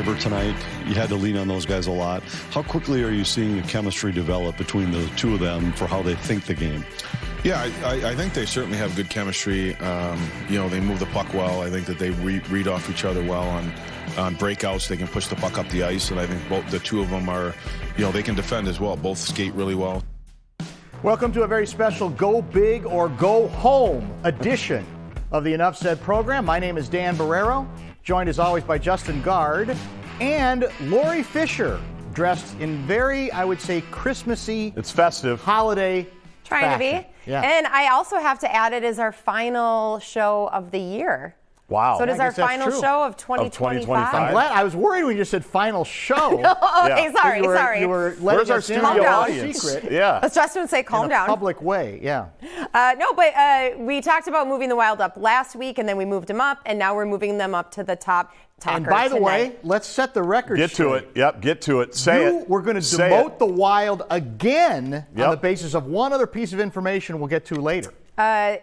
favor tonight. You had to lean on those guys a lot. How quickly are you seeing the chemistry develop between the two of them for how they think the game? Yeah, I think they certainly have good chemistry. They move the puck well. I think that they read off each other well on breakouts. They can push the puck up the ice, and I think both the two of them are, they can defend as well. Both skate really well. Welcome to a very special Go Big or Go Home edition of the Enough Said program. My name is Dan Barrero, joined as always by Justin Guard and Lori Fisher, dressed in very, I would say, Christmassy. It's festive. Holiday Trying fashion. to be. Yeah. And I also have to add it is our final show of the year. Wow. So it is our final show of 2025. I'm glad. I was worried when you said final show. Okay, sorry. You were letting Where's our us in studio on a audience? secret. Yeah. Let's Justin say calm in a down. Public way, yeah. But we talked about moving the Wild up last week, and then we moved them up, and now we're moving them up to the top talker And by the tonight. way, let's set the record Get straight. to it. Yep, get to it. Say it. We're going to Say demote it. the Wild again on Yep. the basis of one other piece of information we'll get to later. I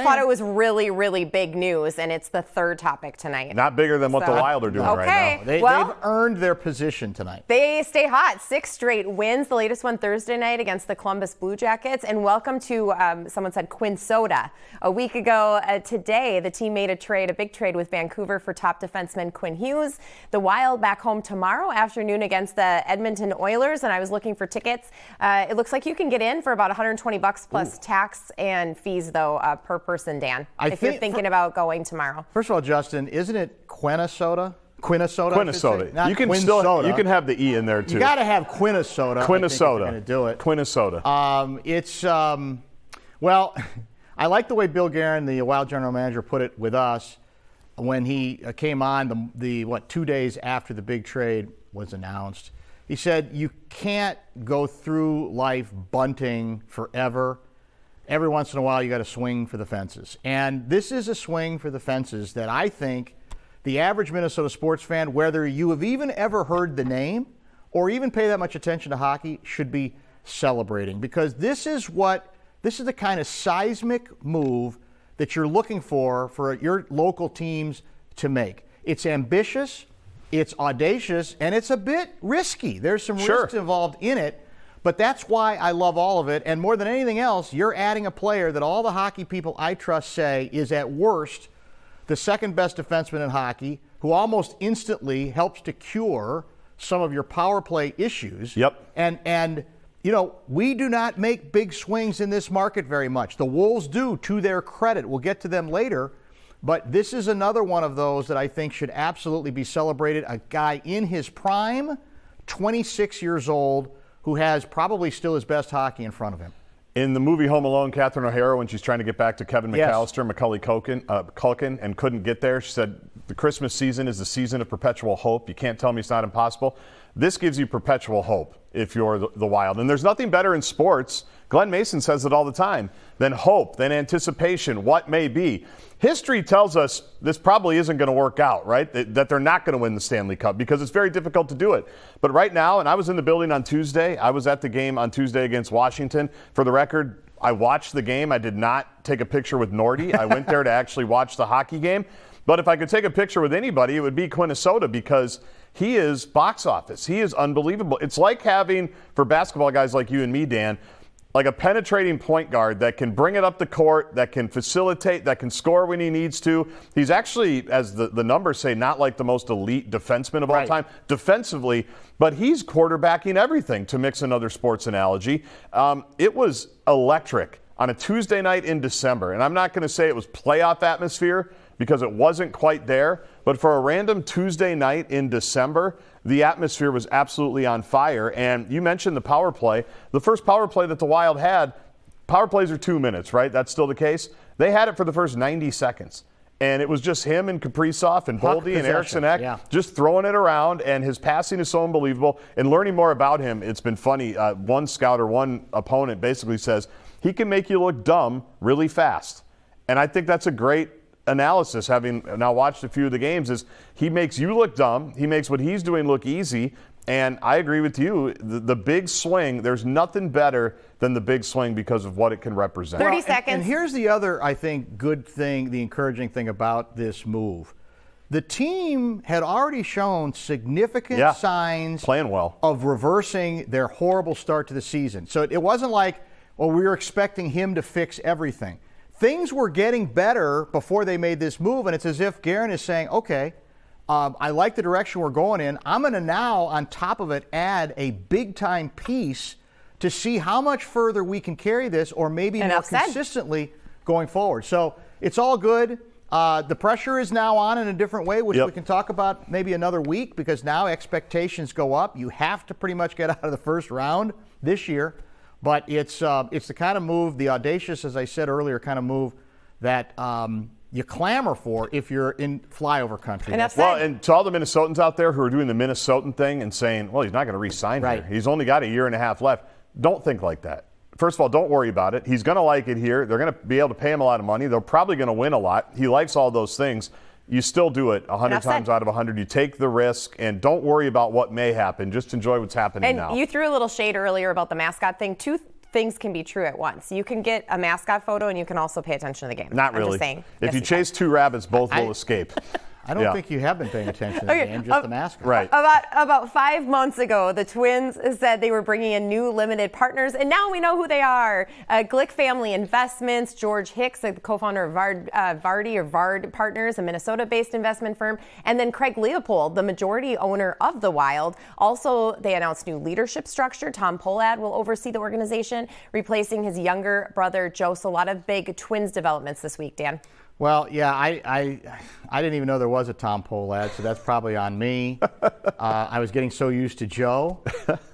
thought it was really, really big news, and it's the third topic tonight. Not bigger than what the Wild are doing right now. They've earned their position tonight. They stay hot. 6 straight wins. The latest one Thursday night against the Columbus Blue Jackets. And welcome to, someone said, Quinn Soda. A week ago today, the team made a big trade with Vancouver for top defenseman Quinn Hughes. The Wild back home tomorrow afternoon against the Edmonton Oilers. And I was looking for tickets. It looks like you can get in for about $120 plus tax and fees, though, per person, Dan, if you're thinking about going tomorrow. First of all, Justin, isn't it Quinnasoda? Quinnasoda. Quinnasoda. You can Quinsoda. you can have the E in there too. You got to have Quinnasoda. Quinnasoda. Going to do it. Quinnasoda. Well, I like the way Bill Guerin, the Wild general manager, put it with us when he came on the 2 days after the big trade was announced. He said, you can't go through life bunting forever. Every once in a while, you got to swing for the fences. And this is a swing for the fences that I think the average Minnesota sports fan, whether you have even ever heard the name or even pay that much attention to hockey, should be celebrating. Because this is the kind of seismic move that you're looking for your local teams to make. It's ambitious, it's audacious, and it's a bit risky. There's some risks involved in it. But that's why I love all of it. And more than anything else, you're adding a player that all the hockey people I trust say is at worst the second best defenseman in hockey, who almost instantly helps to cure some of your power play issues. Yep. And we do not make big swings in this market very much. The Wolves do, to their credit. We'll get to them later. But this is another one of those that I think should absolutely be celebrated. A guy in his prime, 26 years old, who has probably still his best hockey in front of him. In the movie Home Alone, Catherine O'Hara, when she's trying to get back to Kevin McAllister, Macaulay Culkin, and couldn't get there, she said, the Christmas season is the season of perpetual hope. You can't tell me it's not impossible. This gives you perpetual hope if you're the Wild. And there's nothing better in sports, Glenn Mason says it all the time, than hope, than anticipation, what may be. History tells us this probably isn't going to work out, right? That they're not going to win the Stanley Cup because it's very difficult to do it. But right now, and I was in the building on Tuesday. I was at the game on Tuesday against Washington. For the record, I watched the game. I did not take a picture with Nordy. I went there to actually watch the hockey game. But if I could take a picture with anybody, it would be Quinnasoda because he is box office. He is unbelievable. It's like having, for basketball guys like you and me, Dan, like a penetrating point guard that can bring it up the court, that can facilitate, that can score when he needs to. He's actually, as the numbers say, not like the most elite defenseman of all time defensively, but he's quarterbacking everything, to mix another sports analogy. It was electric on a Tuesday night in December, and I'm not going to say it was playoff atmosphere because it wasn't quite there, but for a random Tuesday night in December, the atmosphere was absolutely on fire. And you mentioned the power play. The first power play that the Wild had, power plays are 2 minutes, right? That's still the case. They had it for the first 90 seconds. And it was just him and Kaprizov and Boldy and Eriksson Ek just throwing it around. And his passing is so unbelievable. And learning more about him, it's been funny. One scout or one opponent basically says, he can make you look dumb really fast. And I think that's a great analysis, having now watched a few of the games, is he makes you look dumb. He makes what he's doing look easy. And I agree with you. The big swing, there's nothing better than the big swing because of what it can represent. 30 seconds. And here's the other, I think, good thing, the encouraging thing about this move. the team had already shown significant signs playing well of reversing their horrible start to the season. So it wasn't like, well, we were expecting him to fix everything. Things were getting better before they made this move, and it's as if Guerin is saying, okay, I like the direction we're going in. I'm going to now, on top of it, add a big-time piece to see how much further we can carry this, or maybe more consistently going forward. So it's all good. The pressure is now on in a different way, which we can talk about maybe another week, because now expectations go up. You have to pretty much get out of the first round this year. But it's the kind of move, the audacious, as I said earlier, kind of move that you clamor for if you're in flyover country. And to all the Minnesotans out there who are doing the Minnesotan thing and saying, well, he's not going to re-sign here. He's only got a year and a half left. Don't think like that. First of all, don't worry about it. He's going to like it here. They're going to be able to pay him a lot of money. They're probably going to win a lot. He likes all those things. You still do it 100 times out of 100. You take the risk, and don't worry about what may happen. Just enjoy what's happening now. And you threw a little shade earlier about the mascot thing. Two things can be true at once. You can get a mascot photo, and you can also pay attention to the game. Not really. I'm just saying. If you chase two rabbits, both will escape. I don't think you have been paying attention to the game, just the mascot. Right. About 5 months ago, the Twins said they were bringing in new limited partners, and now we know who they are. Glick Family Investments, George Hicks, the co-founder of Vard Partners, a Minnesota-based investment firm, and then Craig Leopold, the majority owner of the Wild. Also, they announced new leadership structure. Tom Pohlad will oversee the organization, replacing his younger brother, Joe. So a lot of big Twins developments this week, Dan. Well, yeah, I didn't even know there was a Tom Pohlad, so that's probably on me. I was getting so used to Joe,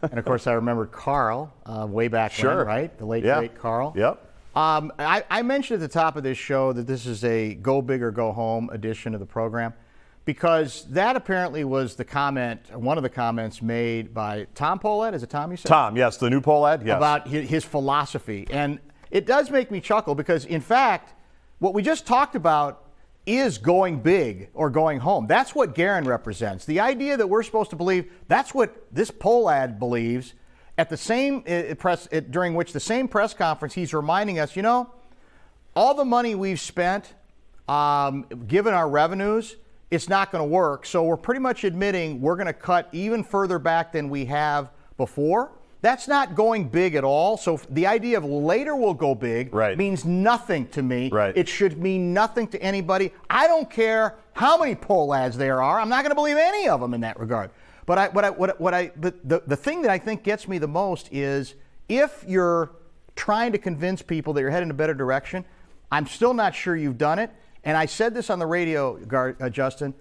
and of course I remembered Carl way back when, right? The late great Carl. Yep. I mentioned at the top of this show that this is a go big or go home edition of the program, because that apparently was the comment, one of the comments made by Tom Pohlad. Is it Tom you said? Tom, yes, the new Pohlad, yes. About his philosophy, and it does make me chuckle because, in fact, what we just talked about is going big or going home. That's what Guerin represents. The idea that we're supposed to believe, that's what this Pohlad believes. At the same during which the same press conference, he's reminding us, you know, all the money we've spent, given our revenues, it's not going to work. So we're pretty much admitting we're going to cut even further back than we have before. That's not going big at all. So the idea of later we'll go big means nothing to me. It should mean nothing to anybody. I don't care how many Pohlads there are. I'm not going to believe any of them in that regard. But the thing that I think gets me the most is if you're trying to convince people that you're heading in a better direction, I'm still not sure you've done it. And I said this on the radio, Justin.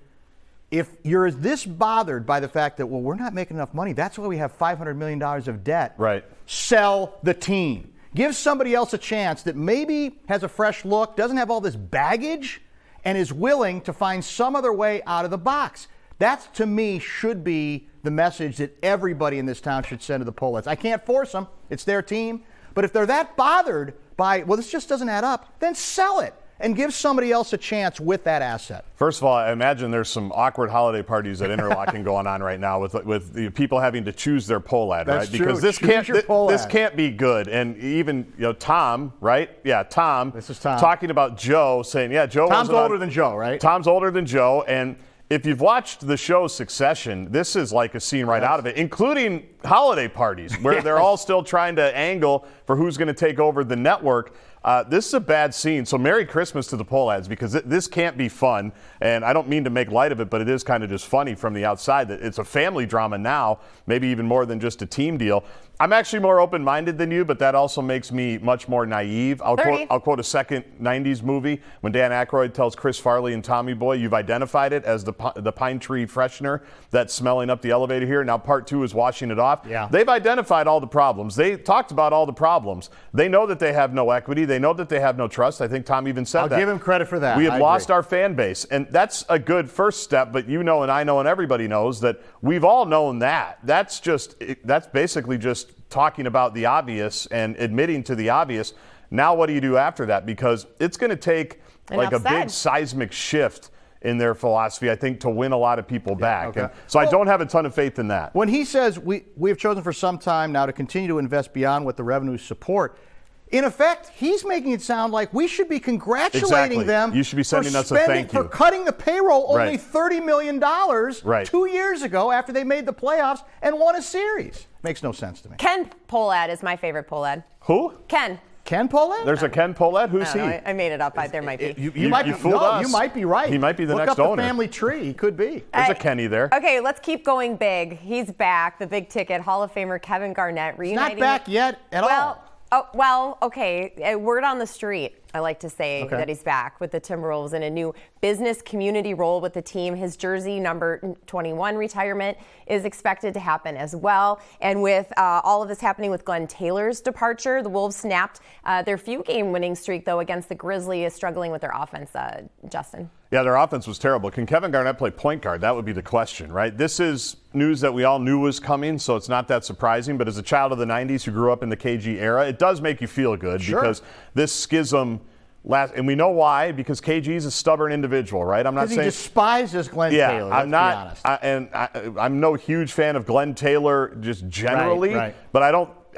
If you're this bothered by the fact that, well, we're not making enough money, that's why we have $500 million of debt. Sell the team. Give somebody else a chance that maybe has a fresh look, doesn't have all this baggage, and is willing to find some other way out of the box. That, to me, should be the message that everybody in this town should send to the Pohlads. I can't force them. It's their team. But if they're that bothered by, well, this just doesn't add up, then sell it and give somebody else a chance with that asset. First of all, I imagine there's some awkward holiday parties at Interlochen going on right now with the people having to choose their Pohlad, right? Because this can't be good. And even Tom, right? Yeah, Tom. This is Tom talking about Joe, saying, yeah, Joe. Tom's older than Joe, right? Tom's older than Joe, and if you've watched the show Succession, this is like a scene right out of it, including holiday parties where they're all still trying to angle for who's going to take over the network. This is a bad scene. So Merry Christmas to the Pohlads, because this can't be fun. And I don't mean to make light of it, but it is kind of just funny from the outside that it's a family drama now, maybe even more than just a team deal. I'm actually more open-minded than you, but that also makes me much more naive. I'll quote a second 90s movie when Dan Aykroyd tells Chris Farley and Tommy Boy, you've identified it as the pine tree freshener that's smelling up the elevator here. Now part 2 is washing it off. Yeah. They've identified all the problems. They talked about all the problems. They know that they have no equity. They know that they have no trust. I think Tom even said that. I'll give him credit for that. We have lost our fan base. And that's a good first step, but you know and I know and everybody knows that we've all known that. That's basically just talking about the obvious and admitting to the obvious. Now what do you do after that? Because it's going to take like a big seismic shift in their philosophy, I think, to win a lot of people back. Okay. And so I don't have a ton of faith in that. When he says we have chosen for some time now to continue to invest beyond what the revenues support, in effect, he's making it sound like we should be congratulating them. You should be sending us a thank you for cutting the payroll only $30 million 2 years ago after they made the playoffs and won a series. Makes no sense to me. Ken Polad is my favorite Polad. Who? Ken Polad? There's a Ken Polad? Who's he? I made it up. There might be. You might be fooled us. You might be right. He might be the Look next up owner. The family tree. He could be. There's a Kenny there. Okay, let's keep going big. He's back. The big ticket Hall of Famer Kevin Garnett reuniting. He's not back yet at all. Okay. Word on the street, I like to say, that he's back with the Timberwolves in a new business community role with the team. His jersey number 21 retirement is expected to happen as well. And with all of this happening with Glenn Taylor's departure, the Wolves snapped their few game winning streak, though, against the Grizzlies, struggling with their offense, Justin. Yeah, their offense was terrible. Can Kevin Garnett play point guard? That would be the question, right? This is news that we all knew was coming, so it's not that surprising. But as a child of the 90s who grew up in the KG era, it does make you feel good because this schism and we know why, because KG is a stubborn individual, right? I'm not saying he despises Glenn Taylor. I'm not, I'm no huge fan of Glenn Taylor just generally, but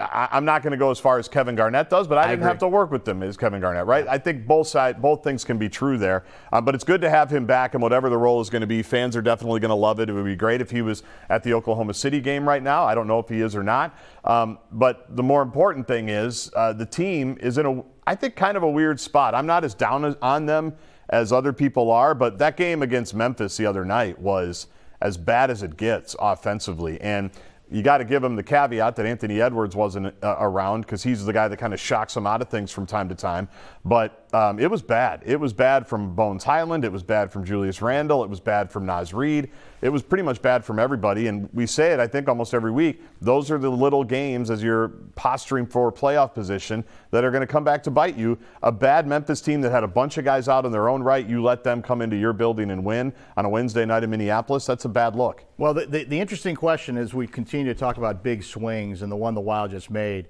I'm not going to go as far as Kevin Garnett does, but I didn't have to work with them as Kevin Garnett, right? I think both things can be true there. But it's good to have him back, and whatever the role is going to be, fans are definitely going to love it. It would be great if he was at the Oklahoma City game right now. I don't know if he is or not. But the more important thing is the team is in I think, kind of a weird spot. I'm not as down on them as other people are, but that game against Memphis the other night was as bad as it gets offensively. And you got to give him the caveat that Anthony Edwards wasn't around because he's the guy that kind of shocks him out of things from time to time. But it was bad. It was bad from Bones Highland. It was bad from Julius Randle. It was bad from Naz Reid. It was pretty much bad from everybody. And we say it, I think, almost every week. Those are the little games as you're posturing for playoff position that are going to come back to bite you. A bad Memphis team that had a bunch of guys out in their own right, you let them come into your building and win on a Wednesday night in Minneapolis. That's a bad look. Well, the interesting question as we continue to talk about big swings, and the one the Wild just made,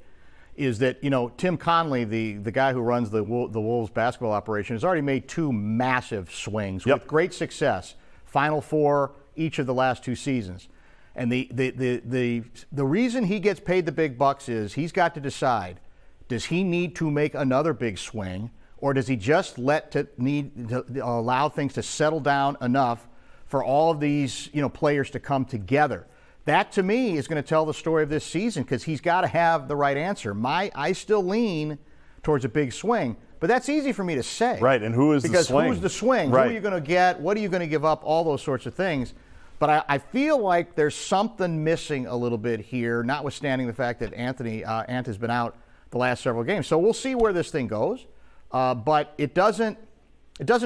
is that, Tim Conley, the guy who runs the Wolves basketball operation, has already made two massive swings with great success. Final Four each of the last 2 seasons. And the reason he gets paid the big bucks is he's got to decide, does he need to make another big swing, or does he just allow things to settle down enough for all of these players to come together? That, to me, is going to tell the story of this season because he's got to have the right answer. I still lean towards a big swing, but that's easy for me to say. Right, and who is the swing? Because who's the swing? Right. Who are you going to get? What are you going to give up? All those sorts of things. But I feel like there's something missing a little bit here, notwithstanding the fact that Ant has been out the last several games. So we'll see where this thing goes. But it doesn't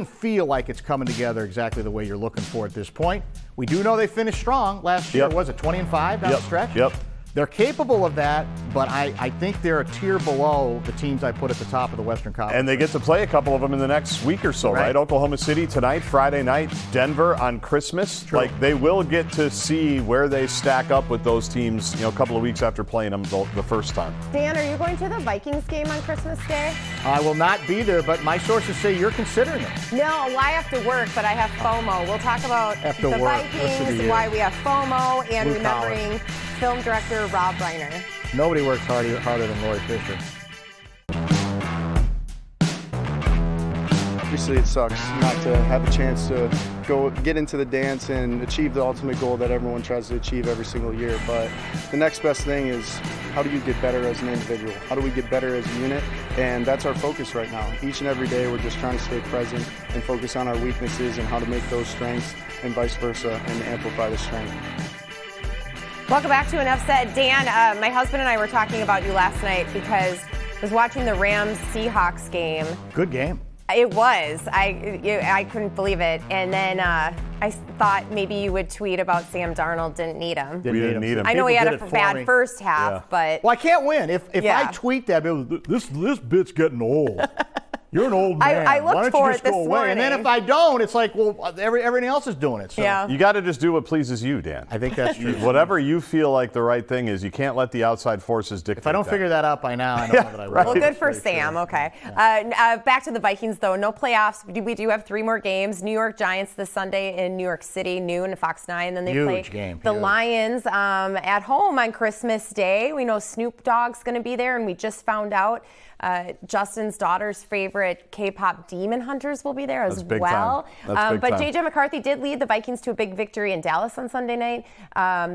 feel like it's coming together exactly the way you're looking for at this point. We do know they finished strong last year. Was it 20-5 down the stretch? Yep. They're capable of that, but I think they're a tier below the teams I put at the top of the Western Conference. And they get to play a couple of them in the next week or so, right? Oklahoma City tonight, Friday night, Denver on Christmas. True. Like, they will get to see where they stack up with those teams, a couple of weeks after playing them the first time. Dan, are you going to the Vikings game on Christmas Day? I will not be there, but my sources say you're considering it. No, I have to work, but I have FOMO. We'll talk about the Vikings, why we have FOMO, and remembering film director Rob Reiner. Nobody works harder than Roy Fisher. Obviously, it sucks not to have a chance to go get into the dance and achieve the ultimate goal that everyone tries to achieve every single year. But the next best thing is, how do you get better as an individual? How do we get better as a unit? And that's our focus right now. Each and every day, we're just trying to stay present and focus on our weaknesses and how to make those strengths and vice versa and amplify the strength. Welcome back to Enough Said. Dan, my husband and I were talking about you last night because I was watching the Rams-Seahawks game. Good game. It was. I couldn't believe it. And then I thought maybe you would tweet about Sam Darnold didn't need him. We didn't need him. I know he had a bad first half, but... Well, I can't win. If I tweet that, this bit's getting old. You're an old man. I looked for it this morning. And then if I don't, it's like, well, everything else is doing it. So. Yeah. You got to just do what pleases you, Dan. I think that's true. Whatever you feel like the right thing is, you can't let the outside forces dictate. If I don't figure that out by now, I don't know that I will. Well, good for Sam. True. Okay. Yeah. Back to the Vikings, though. No playoffs. We do have 3 more games. New York Giants this Sunday in New York City, noon, Fox 9. Then they play the Lions at home on Christmas Day. We know Snoop Dogg's going to be there, and we just found out Justin's daughter's favorite K-pop Demon Hunters will be there as big well. time. That's big but time. J.J. McCarthy did lead the Vikings to a big victory in Dallas on Sunday night,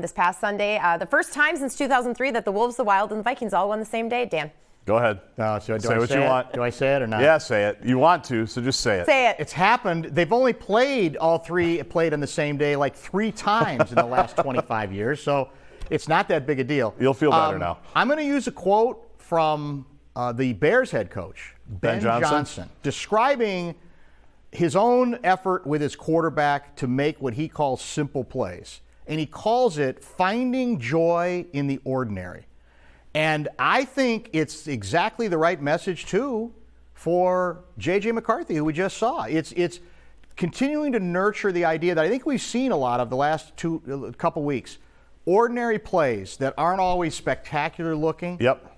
this past Sunday. The first time since 2003 that the Wolves, the Wild, and the Vikings all won the same day. Dan. Go ahead. Say what you want. Do I say it or not? Yeah, say it. You want to, so just say it. Say it. It's happened. They've only played on the same day like 3 times in the last 25 years, so it's not that big a deal. You'll feel better now. I'm going to use a quote from the Bears head coach, Ben Johnson, describing his own effort with his quarterback to make what he calls simple plays. And he calls it finding joy in the ordinary. And I think it's exactly the right message, too, for J.J. McCarthy, who we just saw. It's continuing to nurture the idea that I think we've seen a lot of the last couple weeks. Ordinary plays that aren't always spectacular looking. Yep.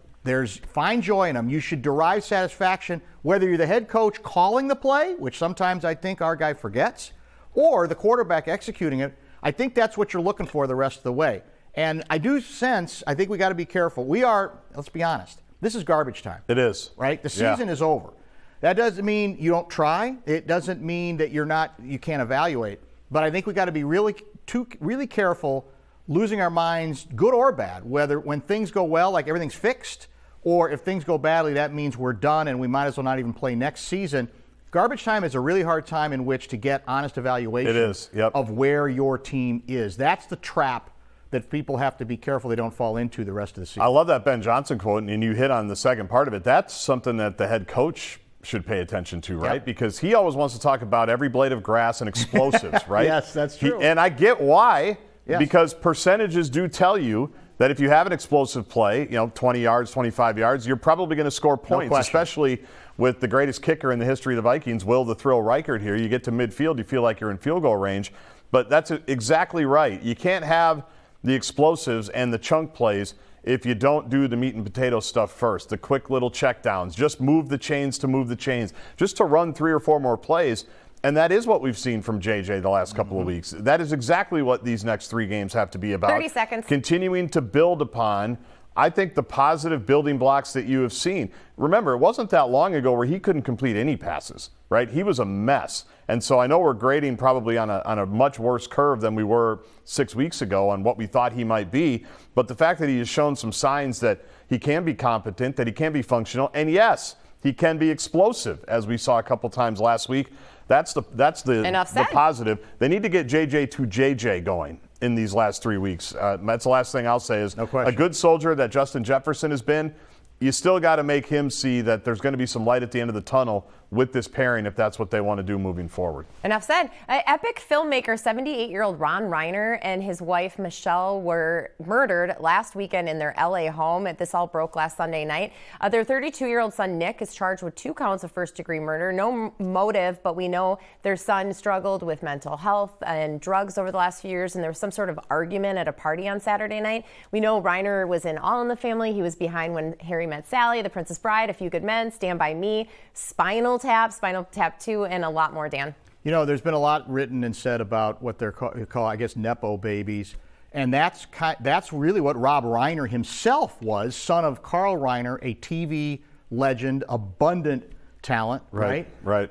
Find joy in them. You should derive satisfaction, whether you're the head coach calling the play, which sometimes I think our guy forgets, or the quarterback executing it. I think that's what you're looking for the rest of the way. And I think we got to be careful. Let's be honest, this is garbage time. It is. Right? The season is over. That doesn't mean you don't try. It doesn't mean that you can't evaluate. But I think we got to be really careful losing our minds, good or bad, whether when things go well, like everything's fixed, or if things go badly, that means we're done and we might as well not even play next season. Garbage time is a really hard time in which to get honest evaluation of where your team is. That's the trap that people have to be careful they don't fall into the rest of the season. I love that Ben Johnson quote, and you hit on the second part of it. That's something that the head coach should pay attention to, right? Yep. Because he always wants to talk about every blade of grass and explosives, right? Yes, that's true. And I get why, Yes. because percentages do tell you that if you have an explosive play, 20 yards, 25 yards, you're probably going to score points, especially with the greatest kicker in the history of the Vikings, Will the Thrill Reichert here. You get to midfield, you feel like you're in field goal range. But that's exactly right. You can't have the explosives and the chunk plays if you don't do the meat and potato stuff first, the quick little checkdowns, just move the chains to move the chains, just to run 3 or 4 more plays. And that is what we've seen from JJ the last couple of weeks. That is exactly what these next 3 games have to be about. 30 seconds. Continuing to build upon, I think, the positive building blocks that you have seen. Remember, it wasn't that long ago where he couldn't complete any passes, right? He was a mess. And so I know we're grading probably on a much worse curve than we were 6 weeks ago on what we thought he might be. But the fact that he has shown some signs that he can be competent, that he can be functional, and yes, he can be explosive, as we saw a couple times last week. That's the positive. They need to get JJ to JJ going in these last 3 weeks. That's the last thing I'll say is a good soldier that Justin Jefferson has been. You still got to make him see that there's going to be some light at the end of the tunnel with this pairing if that's what they want to do moving forward. Enough said. Epic filmmaker 78-year-old Ron Reiner and his wife Michelle were murdered last weekend in their LA home. This all broke last Sunday night. Their 32-year-old son Nick is charged with 2 counts of first-degree murder. No motive, but we know their son struggled with mental health and drugs over the last few years, and there was some sort of argument at a party on Saturday night. We know Reiner was in All in the Family. He was behind When Harry Met Sally, The Princess Bride, A Few Good Men, Stand By Me, Spinal Tap 2, and a lot more, Dan. There's been a lot written and said about what they're call, I guess, Nepo babies. And that's really what Rob Reiner himself was, son of Carl Reiner, a TV legend, abundant talent, right? Right.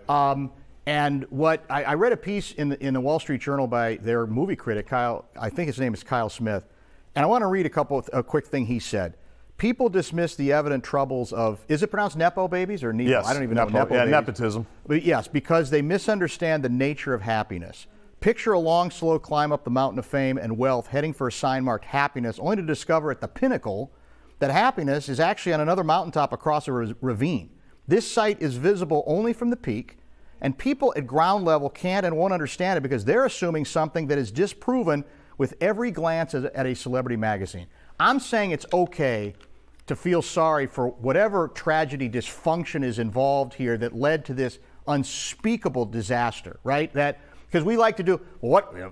And what I read a piece in the Wall Street Journal by their movie critic, Kyle, I think his name is Kyle Smith. And I want to read a quick thing he said. People dismiss the evident troubles of, is it pronounced Nepo babies or Nepo? Yes, I don't even know. Nepo babies. Nepotism. But yes, because they misunderstand the nature of happiness. Picture a long, slow climb up the mountain of fame and wealth, heading for a sign marked happiness, only to discover at the pinnacle that happiness is actually on another mountaintop across a ravine. This sight is visible only from the peak, and people at ground level can't and won't understand it because they're assuming something that is disproven with every glance at a celebrity magazine. I'm saying it's okay to feel sorry for whatever tragedy, dysfunction is involved here that led to this unspeakable disaster, right? Because we like to do,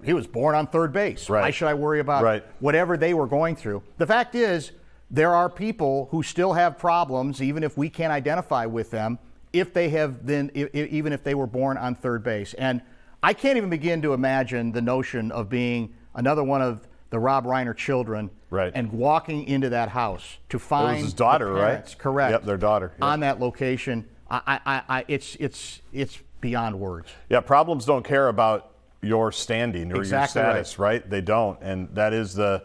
he was born on third base. Right. Why should I worry about whatever they were going through? The fact is, there are people who still have problems, even if we can't identify with them, even if they were born on third base. And I can't even begin to imagine the notion of being another one of the Rob Reiner children, Right. and walking into that house to find It was his daughter, the parents, right? Correct. Yep, their daughter. Yep. On that location, it's beyond words. Yeah, problems don't care about your standing or Exactly your status, right? They don't, and that's the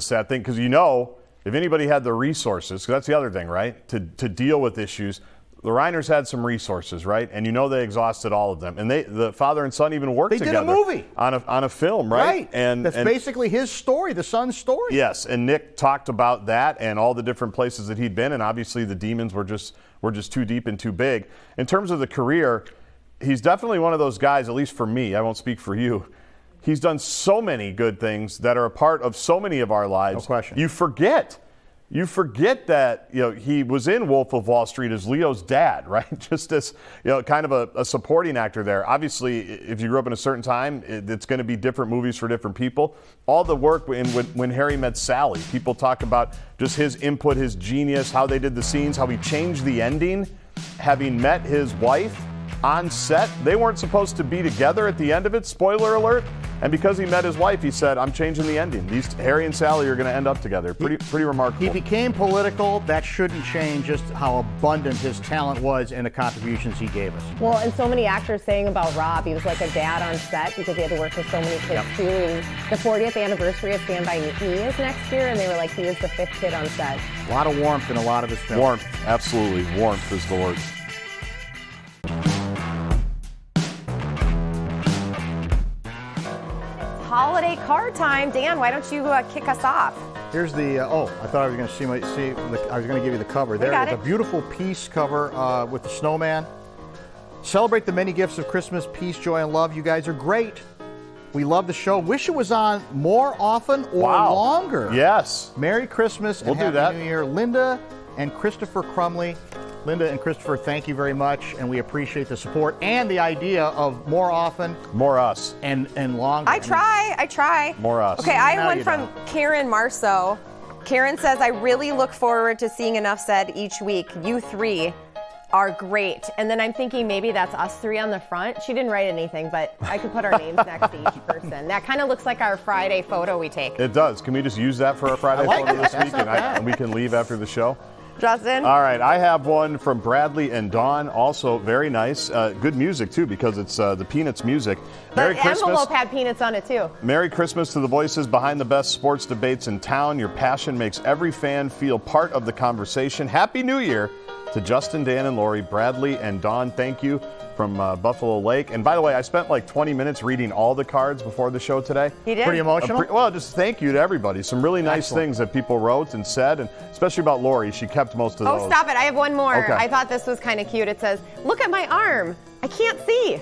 sad thing, because if anybody had the resources, 'cause that's the other thing, right? To deal with issues, the Reiners had some resources, right? And they exhausted all of them, and the father and son even worked together. They did a movie on a film, right? Right. And that's basically his story, the son's story. Yes, and Nick talked about that and all the different places that he'd been, and obviously the demons were just too deep and too big. In terms of the career, he's definitely one of those guys, at least for me, I won't speak for you. He's done so many good things that are a part of so many of our lives. No question. You forget that he was in Wolf of Wall Street as Leo's dad, right? Just as kind of a supporting actor there. Obviously, if you grew up in a certain time, it's going to be different movies for different people. All the work when Harry Met Sally, people talk about just his input, his genius, how they did the scenes, how he changed the ending, having met his wife on set. They weren't supposed to be together at the end of it, spoiler alert. And because he met his wife, he said, I'm changing the ending. Harry and Sally are going to end up together. Pretty remarkable. He became political. That shouldn't change just how abundant his talent was and the contributions he gave us. Well, and so many actors saying about Rob, he was like a dad on set because he had to work with so many kids too. And the 40th anniversary of Stand By Me is next year, and they were like, he was the 5th kid on set. A lot of warmth in a lot of his films. Warmth, absolutely. Warmth is the word. Holiday card time. Dan, why don't you kick us off? Here's the, I thought I was going to I was going to give you the cover. There got is a it. beautiful peace cover with the snowman. Celebrate the many gifts of Christmas, peace, joy, and love. You guys are great. We love the show. Wish it was on more often or longer. Yes. Merry Christmas and We'll do Happy that. New Year. Linda and Christopher Crumley. Linda and Christopher, thank you very much, and we appreciate the support and the idea of more often. More us. And longer. I try. More us. Okay, I have Now one you from don't. Karen Marceau. Karen says, I really look forward to seeing Enough Said each week. You three are great. And then I'm thinking maybe that's us three on the front. She didn't write anything, but I could put our names next to each person. That kind of looks like our Friday photo we take. It does. Can we just use that for our Friday photo this week and we can leave after the show? Justin? All right, I have one from Bradley and Dawn, also very nice. Good music, too, because it's the Peanuts music. Merry The Christmas. envelope had peanuts on it, too. Merry Christmas to the voices behind the best sports debates in town. Your passion makes every fan feel part of the conversation. Happy New Year to Justin, Dan, and Lori, Bradley, and Dawn. Thank you from Buffalo Lake. And by the way, I spent like 20 minutes reading all the cards before the show today. You did? Pretty emotional? Well, just thank you to everybody. Some really nice Excellent. things that people wrote and said, and especially about Lori. She kept most of those. Oh, stop it. I have one more. Okay. I thought this was kind of cute. It says, look at my arm. I can't see.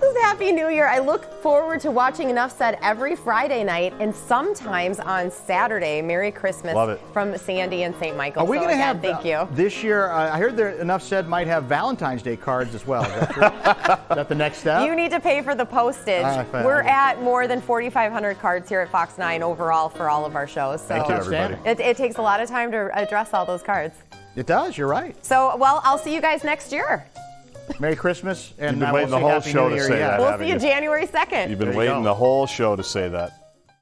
This is Happy New Year. I look forward to watching Enough Said every Friday night and sometimes on Saturday. Merry Christmas. Love it. From Sandy and St. Michael. Are we So going to again, have thank you. this year? I heard there Enough Said might have Valentine's Day cards as well. Is that true? Is that the next step? You need to pay for the postage. Fine. We're at more than 4,500 cards here at Fox 9 overall for all of our shows. So Thank you, everybody. it takes a lot of time to address all those cards. It does. You're right. So, well, I'll see you guys next year. Merry Christmas, and You've been I waiting won't the say whole Happy show New to Year say yet. that. We'll haven't see you you? January 2nd. You've been There you waiting go. the whole show to say that.